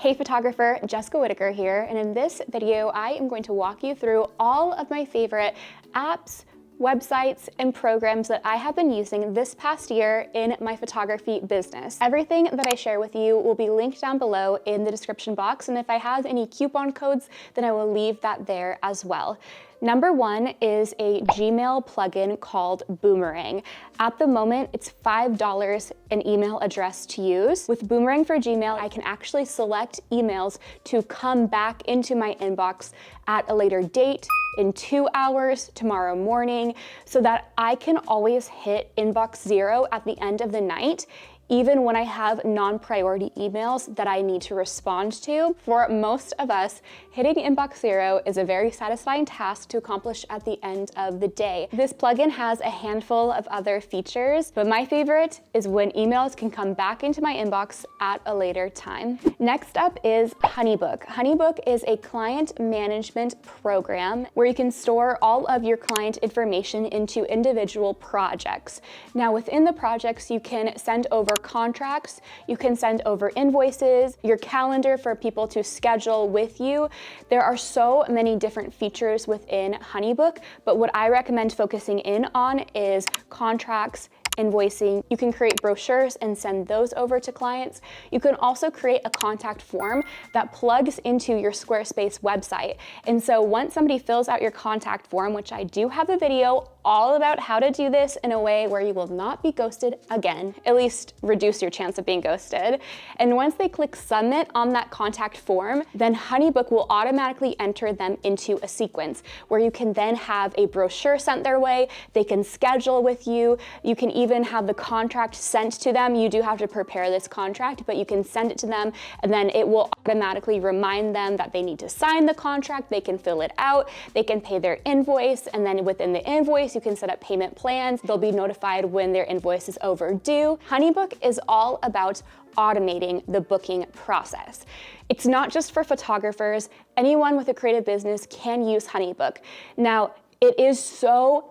Hey photographer, Jessica Whitaker here, and in this video I am going to walk you through all of my favorite apps, websites, and programs that I have been using this past year in my photography business. Everything that I share with you will be linked down below in the description box, and if I have any coupon codes, then I will leave that there as well. Number one is a Gmail plugin called Boomerang. At the moment, it's $5 an email address to use. With Boomerang for Gmail, I can actually select emails to come back into my inbox at a later date, in 2 hours, tomorrow morning, so that I can always hit inbox zero at the end of the night, even when I have non-priority emails that I need to respond to. For most of us, hitting inbox zero is a very satisfying task to accomplish at the end of the day. This plugin has a handful of other features, but my favorite is when emails can come back into my inbox at a later time. Next up is HoneyBook. HoneyBook is a client management program where you can store all of your client information into individual projects. Now within the projects, you can send over contracts, you can send over invoices, your calendar for people to schedule with you. There are so many different features within HoneyBook, but what I recommend focusing in on is contracts, invoicing. You can create brochures and send those over to clients. You can also create a contact form that plugs into your Squarespace website. And so once somebody fills out your contact form, which I do have a video all about how to do this in a way where you will not be ghosted again, at least reduce your chance of being ghosted. And once they click submit on that contact form, then HoneyBook will automatically enter them into a sequence where you can then have a brochure sent their way, they can schedule with you, you can even have the contract sent to them. You do have to prepare this contract, but you can send it to them and then it will automatically remind them that they need to sign the contract, they can fill it out, they can pay their invoice, and then within the invoice, you can set up payment plans. They'll be notified when their invoice is overdue. HoneyBook is all about automating the booking process. It's not just for photographers. Anyone with a creative business can use HoneyBook. Now, it is so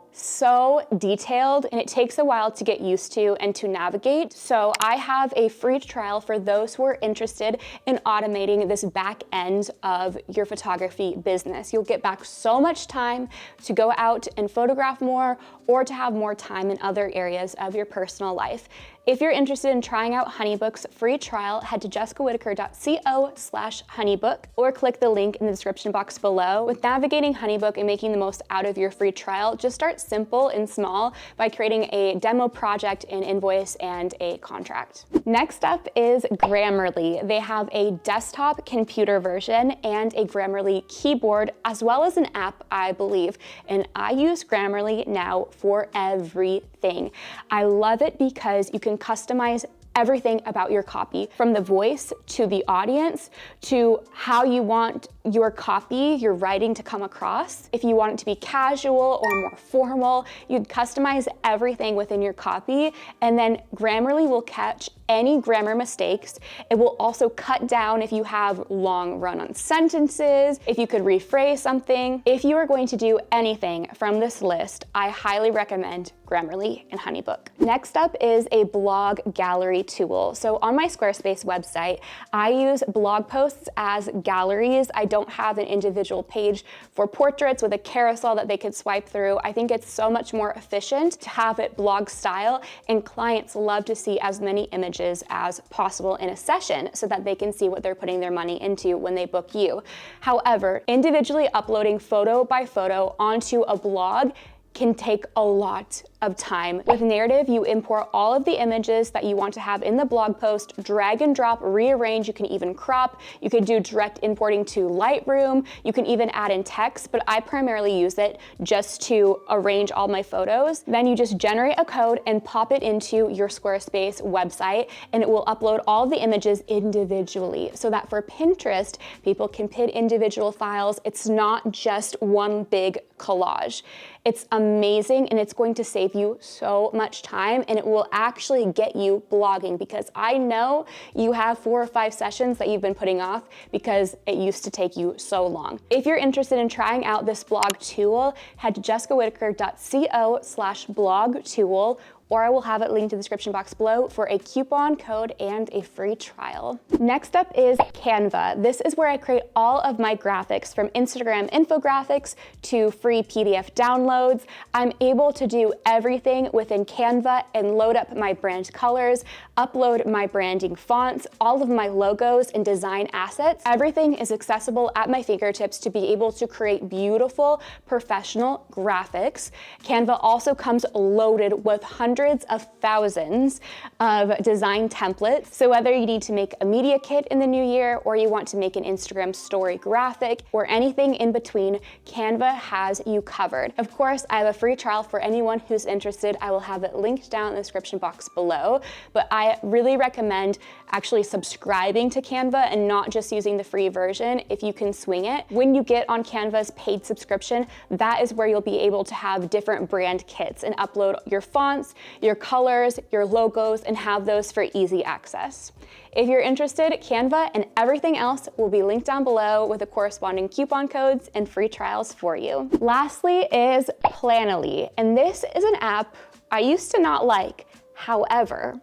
detailed and it takes a while to get used to and to navigate. So I have a free trial for those who are interested in automating this back end of your photography business. You'll get back so much time to go out and photograph more or to have more time in other areas of your personal life. If you're interested in trying out HoneyBook's free trial, head to jessicawhitaker.co/honeybook or click the link in the description box below. With navigating HoneyBook and making the most out of your free trial, just start simple and small by creating a demo project, an invoice, and a contract. Next up is Grammarly. They have a desktop computer version and a Grammarly keyboard, as well as an app, I believe. And I use Grammarly now for everything. I love it because you can customize everything about your copy, from the voice to the audience to how you want your copy, your writing to come across. If you want it to be casual or more formal, you customize everything within your copy, and then Grammarly will catch any grammar mistakes. It will also cut down if you have long run-on sentences, if you could rephrase something. If you are going to do anything from this list, I highly recommend Grammarly and HoneyBook. Next up is a blog gallery tool. So on my Squarespace website, I use blog posts as galleries. I don't have an individual page for portraits with a carousel that they could swipe through. I think it's so much more efficient to have it blog style, and clients love to see as many images as possible in a session so that they can see what they're putting their money into when they book you. However, individually uploading photo by photo onto a blog can take a lot of time. With Narrative, you import all of the images that you want to have in the blog post, drag and drop, rearrange, you can even crop, you could do direct importing to Lightroom, you can even add in text, but I primarily use it just to arrange all my photos. Then you just generate a code and pop it into your Squarespace website, and it will upload all the images individually, so that for Pinterest, people can pin individual files. It's not just one big collage. It's amazing, and it's going to save you so much time, and it will actually get you blogging, because I know you have 4 or 5 sessions that you've been putting off because it used to take you so long. If you're interested in trying out this blog tool, head to jessicawhitaker.co/blog tool or I will have it linked in the description box below for a coupon code and a free trial. Next up is Canva. This is where I create all of my graphics, from Instagram infographics to free PDF downloads. I'm able to do everything within Canva and load up my brand colors, upload my branding fonts, all of my logos and design assets. Everything is accessible at my fingertips to be able to create beautiful, professional graphics. Canva also comes loaded with hundreds of thousands of design templates. So whether you need to make a media kit in the new year, or you want to make an Instagram story graphic, or anything in between, Canva has you covered. Of course, I have a free trial for anyone who's interested. I will have it linked down in the description box below, but I really recommend actually subscribing to Canva and not just using the free version if you can swing it. When you get on Canva's paid subscription, that is where you'll be able to have different brand kits and upload your fonts, your colors, your logos, and have those for easy access. If you're interested, Canva and everything else will be linked down below with the corresponding coupon codes and free trials for you. Lastly is Planoly, and this is an app I used to not like. However,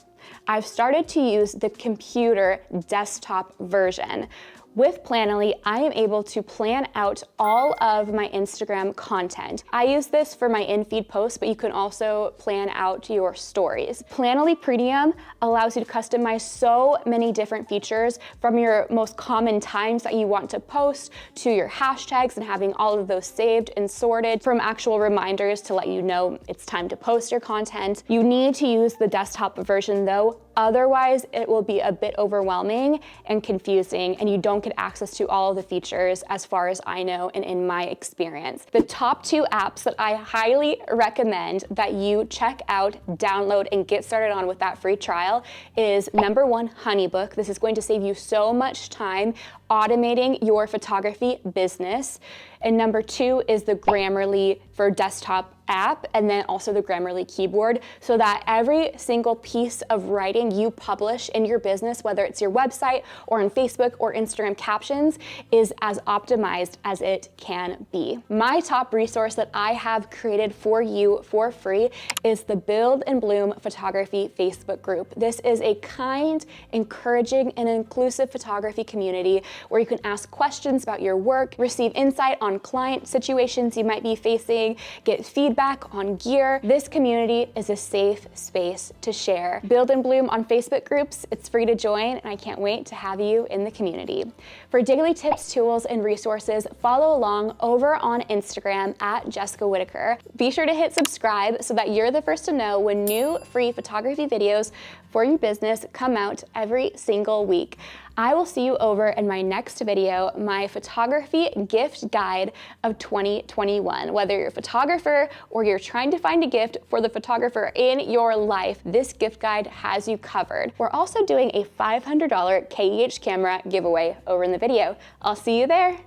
I've started to use the computer desktop version. With Planoly, I am able to plan out all of my Instagram content. I use this for my in-feed posts, but you can also plan out your stories. Planoly Premium allows you to customize so many different features, from your most common times that you want to post, to your hashtags and having all of those saved and sorted, from actual reminders to let you know it's time to post your content. You need to use the desktop version though, otherwise it will be a bit overwhelming and confusing, and you don't get access to all of the features as far as I know and in my experience. The top two apps that I highly recommend that you check out, download, and get started on with that free trial is number one, HoneyBook. This is going to save you so much time automating your photography business. And number two is the Grammarly for desktop app, and then also the Grammarly keyboard, so that every single piece of writing you publish in your business, whether it's your website or on Facebook or Instagram captions, is as optimized as it can be. My top resource that I have created for you for free is the Build and Bloom Photography Facebook group. This is a kind, encouraging, and inclusive photography community where you can ask questions about your work, receive insight on client situations you might be facing, get feedback on gear. This community is a safe space to share. Build and Bloom on Facebook groups, it's free to join, and I can't wait to have you in the community. For daily tips, tools, and resources, follow along over on Instagram at Jessica Whitaker. Be sure to hit subscribe so that you're the first to know when new free photography videos for your business come out every single week. I will see you over in my next video, my photography gift guide of 2021. Whether you're a photographer or you're trying to find a gift for the photographer in your life, this gift guide has you covered. We're also doing a $500 KEH camera giveaway over in the video. I'll see you there.